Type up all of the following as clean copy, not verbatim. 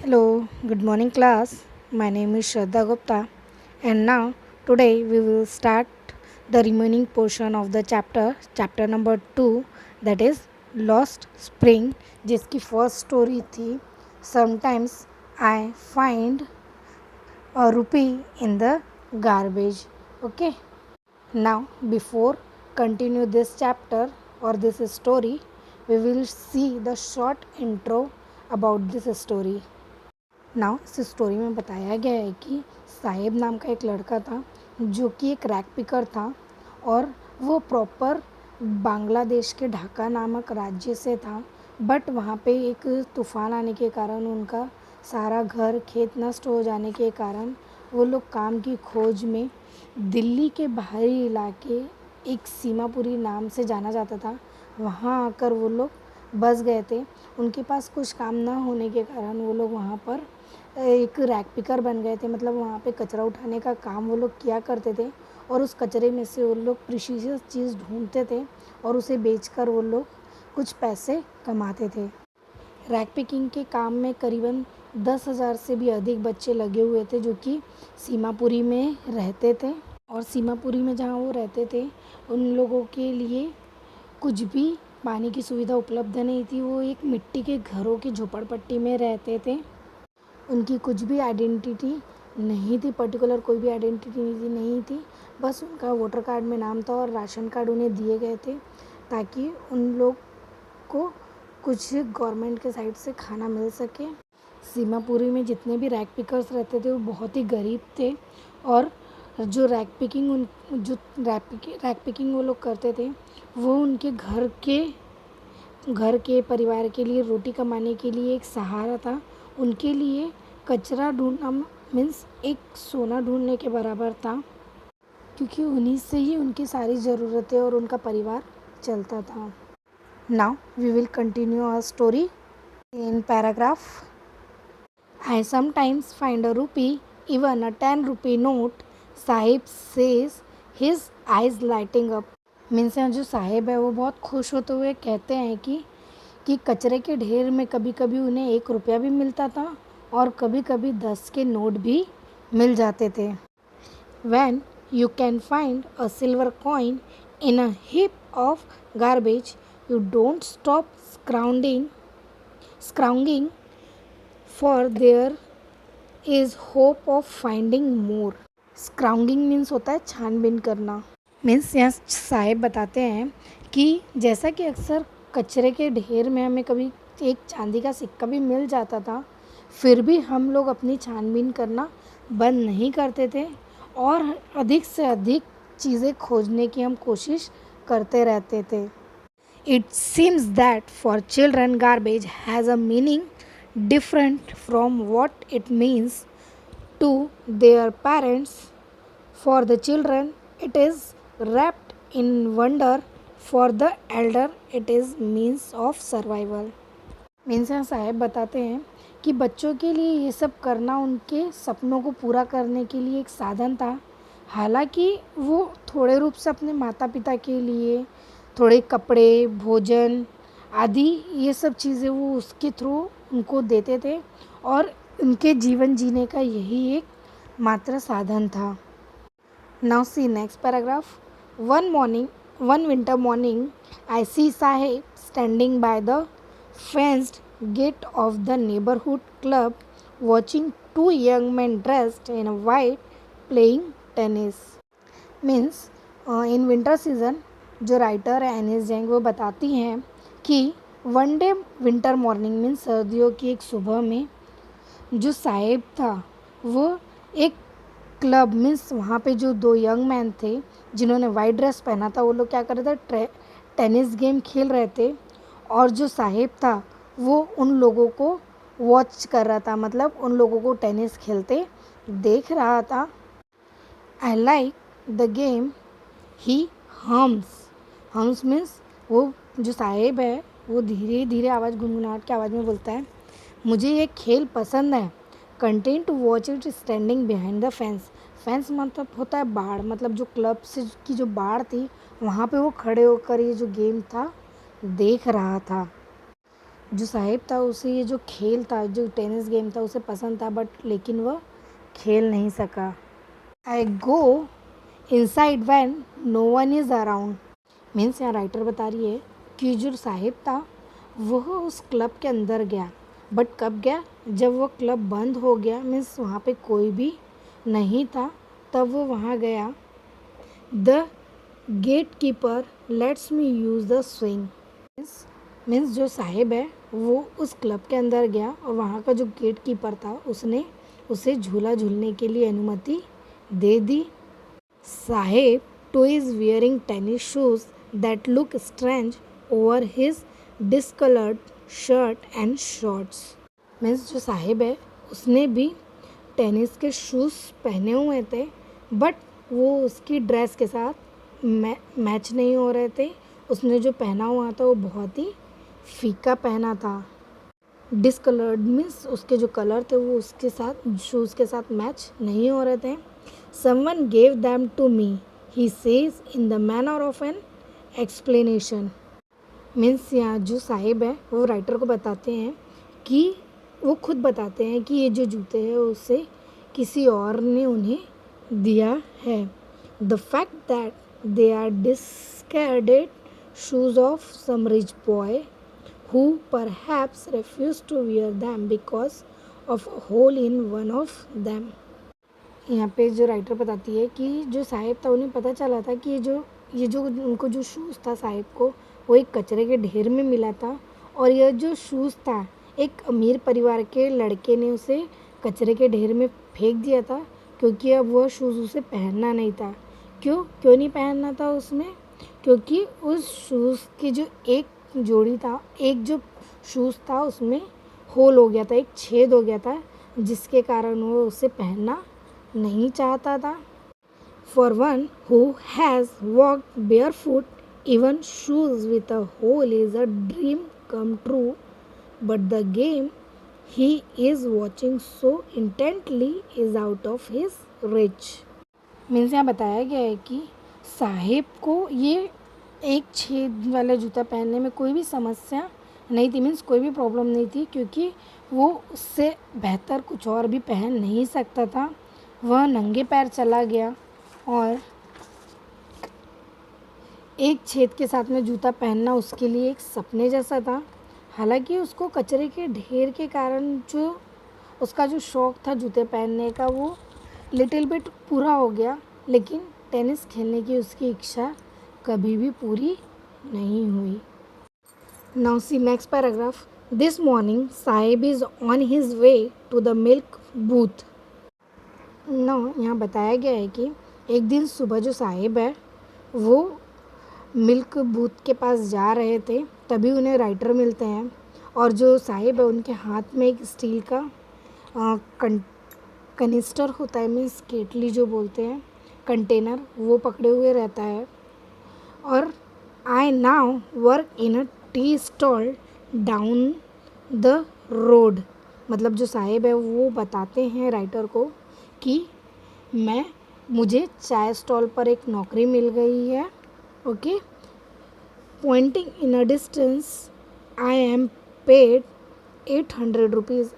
Hello, good morning class. My name is Shraddha Gupta and now today we will start the remaining portion of the chapter number 2, that is Lost Spring, जिसकी first story थी Sometimes I find a rupee in the garbage. Okay, now before continue this chapter or this story, we will see the short intro about this story. Now इस story में बताया गया है कि साहिब नाम का एक लड़का था जो कि एक रैक पिकर था और वो प्रॉपर बांग्लादेश के ढाका नामक राज्य से था। बट वहाँ पे एक तूफ़ान आने के कारण उनका सारा घर खेत नष्ट हो जाने के कारण वो लोग काम की खोज में दिल्ली के बाहरी इलाके एक सीमापुरी नाम से जाना जाता था, वहाँ आकर वो लोग बस गए थे। उनके पास कुछ काम ना होने के कारण वो लोग वहाँ पर एक रैक पिकर बन गए थे, मतलब वहाँ पे कचरा उठाने का काम वो लोग किया करते थे और उस कचरे में से वो लोग प्रीशियस चीज़ ढूंढते थे और उसे बेचकर वो लोग कुछ पैसे कमाते थे। रैक पिकिंग के काम में करीबन 10,000 से भी अधिक बच्चे लगे हुए थे जो कि सीमापुरी में रहते थे और सीमापुरी में जहाँ वो रहते थे उन लोगों के लिए कुछ भी पानी की सुविधा उपलब्ध नहीं थी। वो एक मिट्टी के घरों की झोपड़पट्टी में रहते थे। उनकी कुछ भी आइडेंटिटी नहीं थी, पर्टिकुलर कोई भी आइडेंटिटी नहीं थी। बस उनका वोटर कार्ड में नाम था और राशन कार्ड उन्हें दिए गए थे ताकि उन लोग को कुछ गवर्नमेंट के साइड से खाना मिल सके। सीमापुरी में जितने भी रैक पिकर्स रहते थे वो बहुत ही गरीब थे और जो रैक पिकिंग वो लोग करते थे वो उनके घर के परिवार के लिए रोटी कमाने के लिए एक सहारा था। उनके लिए कचरा ढूंढना मीन्स एक सोना ढूंढने के बराबर था, क्योंकि उन्हीं से ही उनकी सारी ज़रूरतें और उनका परिवार चलता था। Now we will continue our story in paragraph. I sometimes find a rupee, even a 10 rupee note, Saheb says his eyes lighting up. Means जो साहिब है वो बहुत खुश होते हुए कहते हैं कि कचरे के ढेर में कभी कभी उन्हें 1 रुपया भी मिलता था और कभी कभी 10 के नोट भी मिल जाते थे। When you can find a silver coin in a heap of garbage, you don't stop scrounging, for there is hope of finding more. Scrounging means होता है छानबीन करना। मीन्स यहाँ साहिब बताते हैं कि जैसा कि अक्सर कचरे के ढेर में हमें कभी एक चांदी का सिक्का भी मिल जाता था, फिर भी हम लोग अपनी छानबीन करना बंद नहीं करते थे और अधिक से अधिक चीज़ें खोजने की हम कोशिश करते रहते थे। It seems that for children garbage has a meaning different from what it means to their parents. For the children it is wrapped in wonder, for the elder it is means of survival. Means यहाँ साहब बताते हैं कि बच्चों के लिए ये सब करना उनके सपनों को पूरा करने के लिए एक साधन था। हालांकि वो थोड़े रूप से अपने माता पिता के लिए थोड़े कपड़े, भोजन आदि ये सब चीज़ें वो उसके थ्रू उनको देते थे और उनके जीवन जीने का यही एक मात्र साधन था। Now see next paragraph. One winter morning, I see Sahib standing by the fenced gate of the neighborhood club, watching two young men dressed in white playing tennis. Means in winter season, जो writer है एनिस जैंग वो बताती हैं कि one day winter morning means सर्दियों की एक सुबह में जो साहिब था वो एक क्लब मीन्स वहाँ पे जो 2 यंग मैन थे जिन्होंने वाइट ड्रेस पहना था वो लोग क्या कर रहे थे, टेनिस गेम खेल रहे थे और जो साहिब था वो उन लोगों को वॉच कर रहा था, मतलब उन लोगों को टेनिस खेलते देख रहा था। I like the game he hums means वो जो साहिब है वो धीरे धीरे आवाज़ गुनगुनाहट की आवाज़ में बोलता है, मुझे ये खेल पसंद है। Content to watch it standing behind the fence मतलब होता है बाड़, मतलब जो क्लब से की जो बाड़ थी वहाँ पे वो खड़े होकर ये जो गेम था देख रहा था। जो साहिब था उसे ये जो खेल था, जो टेनिस गेम था उसे पसंद था, बट लेकिन वह खेल नहीं सका। I go inside when no one is around. Means यहाँ राइटर बता रही है कि जो साहिब था वह उस क्लब के अंदर गया, बट कब गया? जब वो क्लब बंद हो गया, मीन्स वहाँ पे कोई भी नहीं था, तब वो वहाँ गया। The gate keeper lets me use the swing. Means जो साहिब है वो उस क्लब के अंदर गया और वहाँ का जो गेट कीपर था उसने उसे झूला झूलने के लिए अनुमति दे दी। Saheb too is wearing tennis shoes that look strange over his discoloured shirt and shorts. Means जो साहिब है उसने भी टेनिस के शूज़ पहने हुए थे, बट वो उसकी ड्रेस के साथ मैच नहीं हो रहे थे। उसने जो पहना हुआ था वो बहुत ही फीका पहना था। डिसकलर्ड मीन्स उसके जो कलर थे वो उसके साथ शूज़ के साथ मैच नहीं हो रहे थे। Someone gave them to me he says in the manner of an explanation. Means यहाँ जो साहिब है वो राइटर को बताते हैं कि वो खुद बताते हैं कि ये जो जूते हैं उसे किसी और ने उन्हें दिया है। The fact that they are discarded shoes of some rich boy who perhaps refused to wear them because of a hole in one of them। यहाँ पे जो राइटर बताती है कि जो साहिब था उन्हें पता चला था कि ये जो उनको जो शूज़ था साहिब को वो एक कचरे के ढेर में मिला था, और यह जो शूज़ था एक अमीर परिवार के लड़के ने उसे कचरे के ढेर में फेंक दिया था, क्योंकि अब वह शूज़ उसे पहनना नहीं था। क्यों नहीं पहनना था उसमें? क्योंकि उस शूज़ की जो एक जोड़ी था, एक जो शूज़ था उसमें होल हो गया था, एक छेद हो गया था, जिसके कारण वो उसे पहनना नहीं चाहता था। For one who has walked barefoot, even shoes with a hole is a dream come true, but the game he is watching so intently is out of his reach। Means यहाँ बताया गया है कि साहिब को ये एक छेद वाला जूता पहनने में कोई भी समस्या नहीं थी, मीन्स कोई भी प्रॉब्लम नहीं थी, क्योंकि वो उससे बेहतर कुछ और भी पहन नहीं सकता था। वह नंगे पैर चला गया और एक छेद के साथ में जूता पहनना उसके लिए एक सपने जैसा था। हालांकि उसको कचरे के ढेर के कारण जो उसका जो शौक़ था जूते पहनने का वो लिटिल बिट पूरा हो गया, लेकिन टेनिस खेलने की उसकी इच्छा कभी भी पूरी नहीं हुई। Now see next paragraph. This morning Sahib is on his way to the milk booth. Now यहाँ बताया गया है कि एक दिन सुबह जो साहिब है वो मिल्क बूथ के पास जा रहे थे, तभी उन्हें राइटर मिलते हैं, और जो साहिब है उनके हाथ में एक स्टील का कनिस्टर होता है, मीन्स केटली जो बोलते हैं, कंटेनर, वो पकड़े हुए रहता है। और I now work in a tea stall down the road. मतलब जो साहिब है वो बताते हैं राइटर को कि मुझे चाय स्टॉल पर एक नौकरी मिल गई है। Okay, pointing in a distance I am paid 800 rupees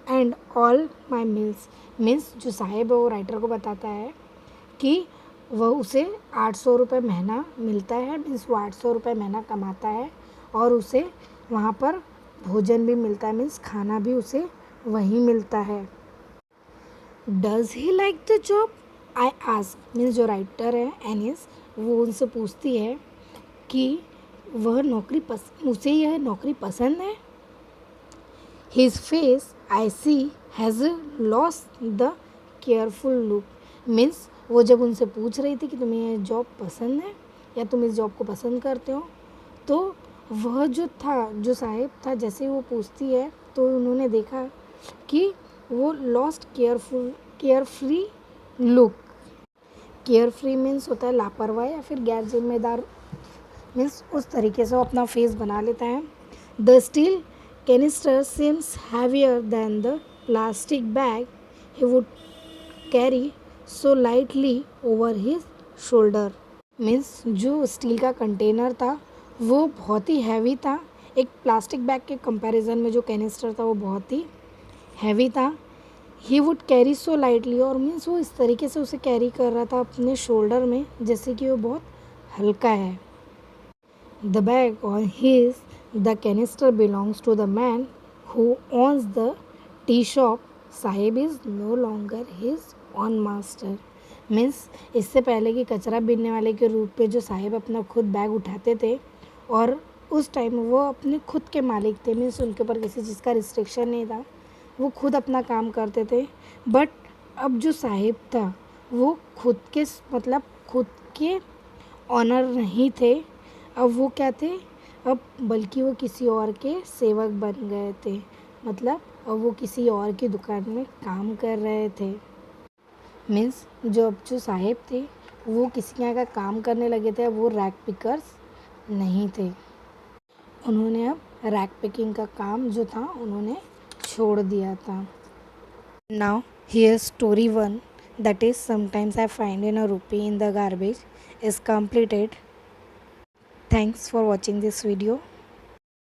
and all my meals. Means जो साहिब है वो राइटर को बताता है कि वह उसे 800 रुपये महीना मिलता है, मीन्स वो 800 रुपये महीना कमाता है, और उसे वहाँ पर भोजन भी मिलता है, मीन्स खाना भी उसे वहीं मिलता है। Does he like the job? I ask. Means जो राइटर है एनिस, वो उनसे पूछती है कि उसे यह नौकरी पसंद है। His face I see has lost the careful look. Means वो जब उनसे पूछ रही थी कि तुम्हें यह जॉब पसंद है या तुम इस जॉब को पसंद करते हो, तो वह जो साहिब था, जैसे वो पूछती है तो उन्होंने देखा कि वो lost carefree look. Carefree means होता है लापरवाह या फिर गैर जिम्मेदार, मीन्स उस तरीके से वो अपना फेस बना लेता है। The steel canister seems heavier than the plastic bag he would carry so lightly over his shoulder. Means जो स्टील का कंटेनर था वो बहुत ही हैवी था, एक प्लास्टिक बैग के कंपैरिजन में जो कैनिस्टर था वो बहुत ही हैवी था। ही वुड कैरी सो लाइटली, और मीन्स वो इस तरीके से उसे कैरी कर रहा था अपने शोल्डर में जैसे कि वो बहुत हल्का है। The bag on his the canister belongs to the man who owns the tea shop. Sahib is no longer his own master. Means इससे पहले कि कचरा बीनने वाले के रूप पे जो साहिब अपना खुद बैग उठाते थे, और उस टाइम वो अपने खुद के मालिक थे, मीन्स उनके ऊपर किसी चीज़ का रिस्ट्रिक्शन नहीं था, वो खुद अपना काम करते थे। बट अब जो साहिब था वो खुद के मतलब खुद के ऑनर नहीं थे, अब वो क्या थे, अब बल्कि वो किसी और के सेवक बन गए थे। मतलब अब वो किसी और की दुकान में काम कर रहे थे। मीन्स जो साहिब थे वो किसी यहाँ का काम करने लगे थे, अब वो रैक पिकर्स नहीं थे। उन्होंने अब रैक पिकिंग का काम जो था उन्होंने छोड़ दिया था। Now here story 1, that is sometimes I find in a rupee in the garbage, is completed. Thanks for watching this video.